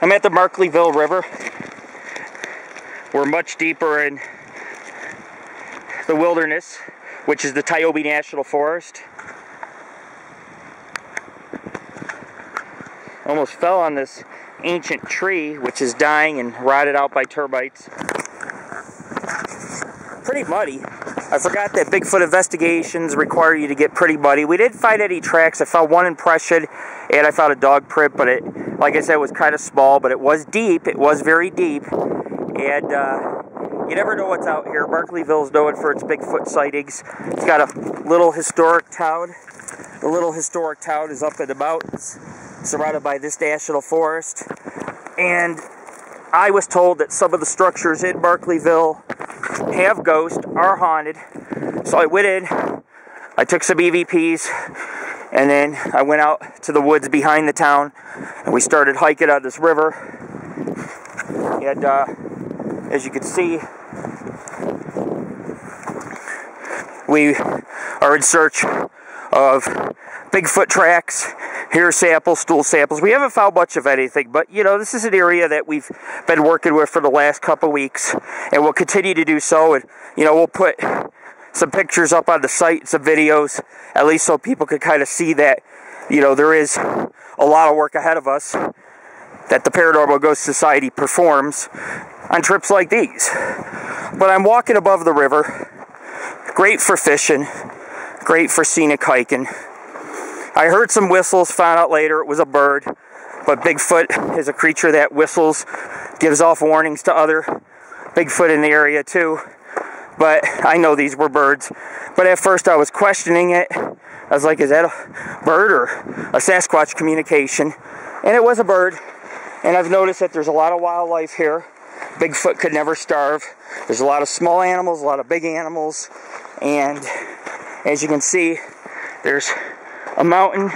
I'm at the Markleeville River. We're much deeper in the wilderness, which is the Tiobe National Forest. Almost fell on this ancient tree, which is dying and rotted out by termites. Pretty muddy. I forgot that Bigfoot investigations require you to get pretty muddy. We didn't find any tracks. I found one impression, and I found a dog print, but it, like I said, was kind of small, but it was deep. It was very deep, and you never know what's out here. Markleeville is known for its Bigfoot sightings. It's got a little historic town. The little historic town is up in the mountains, surrounded by this national forest, and I was told that some of the structures in Markleeville have ghosts, are haunted. So I went in, I took some EVPs, and then I went out to the woods behind the town, and we started hiking on this river. And as you can see, we are in search of Bigfoot tracks, hair samples, stool samples. We haven't found much of anything, but you know, this is an area that we've been working with for the last couple weeks, and we'll continue to do so. And you know, we'll put some pictures up on the site, some videos, at least so people can kind of see that, you know, there is a lot of work ahead of us that the Paranormal Ghost Society performs on trips like these. But I'm walking above the river. Great for fishing, great for scenic hiking. I heard some whistles, found out later it was a bird, but Bigfoot is a creature that whistles, gives off warnings to other Bigfoot in the area too. But I know these were birds. But at first I was questioning it. I was like, is that a bird or a Sasquatch communication? And it was a bird. And I've noticed that there's a lot of wildlife here. Bigfoot could never starve. There's a lot of small animals, a lot of big animals. And as you can see, there's a mountain.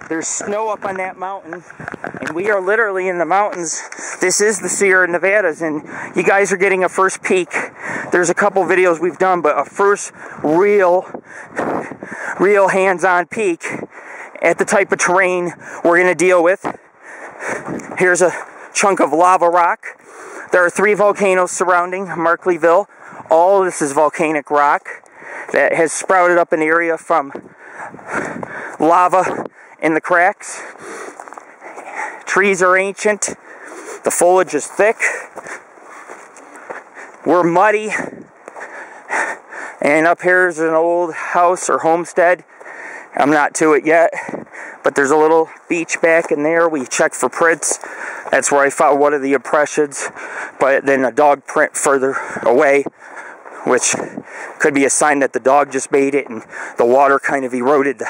There's snow up on that mountain, and we are literally in the mountains. This is the Sierra Nevadas, and you guys are getting a first peek. There's a couple videos we've done, but a first real hands-on peek at the type of terrain we're going to deal with. Here's a chunk of lava rock. There are 3 volcanoes surrounding Markleeville. All of this is volcanic rock that has sprouted up an area from lava in the cracks. Trees are ancient. The foliage is thick. We're muddy. And up here is an old house or homestead. I'm not to it yet, but there's a little beach back in there. We checked for prints. That's where I found one of the impressions, but then a dog print further away, which could be a sign that the dog just made it and the water kind of eroded the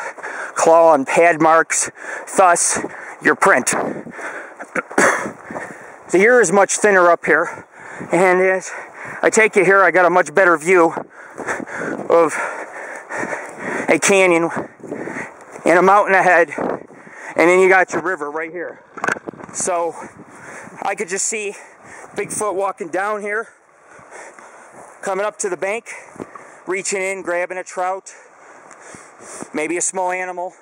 claw and pad marks, thus your print. The air is much thinner up here, and as I take you here, I got a much better view of a canyon and a mountain ahead, and then you got your river right here. So I could just see Bigfoot walking down here, coming up to the bank, reaching in, grabbing a trout, maybe a small animal.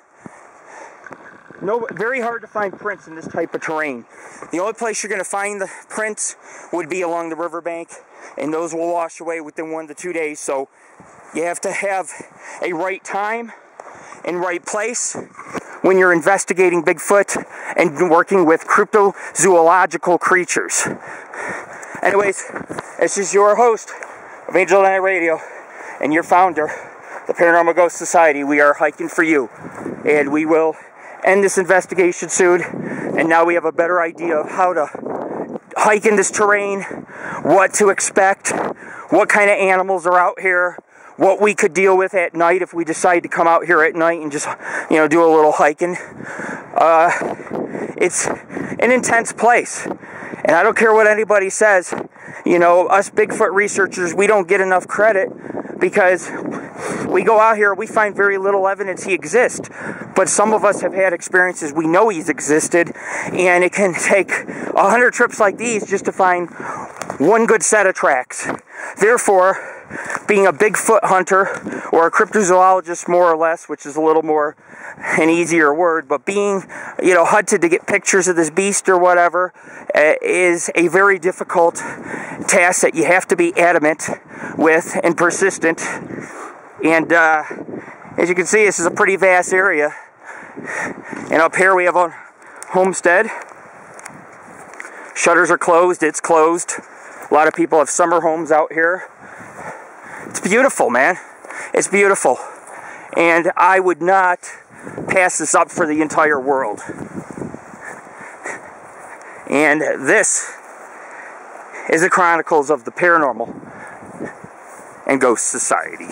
No, very hard to find prints in this type of terrain. The only place you're going to find the prints would be along the riverbank, and those will wash away within 1 to 2 days. So you have to have a right time and right place when you're investigating Bigfoot and working with cryptozoological creatures. Anyways, this is your host of AngelOfThyNight Radio and your founder, the Paranormal Ghost Society. We are hiking for you, and we will end this investigation soon. And now we have a better idea of how to hike in this terrain, what to expect, what kind of animals are out here, what we could deal with at night if we decide to come out here at night and just, you know, do a little hiking. It's an intense place, and I don't care what anybody says. You know, us Bigfoot researchers, we don't get enough credit because we go out here, we find very little evidence he exists. But some of us have had experiences, we know he's existed, and it can take 100 trips like these just to find one good set of tracks. Therefore, being a Bigfoot hunter, or a cryptozoologist more or less, which is a little more an easier word, but being, you know, hunted to get pictures of this beast or whatever is a very difficult task that you have to be adamant with and persistent. And as you can see, this is a pretty vast area. And up here we have a homestead. Shutters are closed. It's closed. A lot of people have summer homes out here. It's beautiful, man. It's beautiful. And I would not pass this up for the entire world. And this is the Chronicles of the Paranormal and Ghost Society.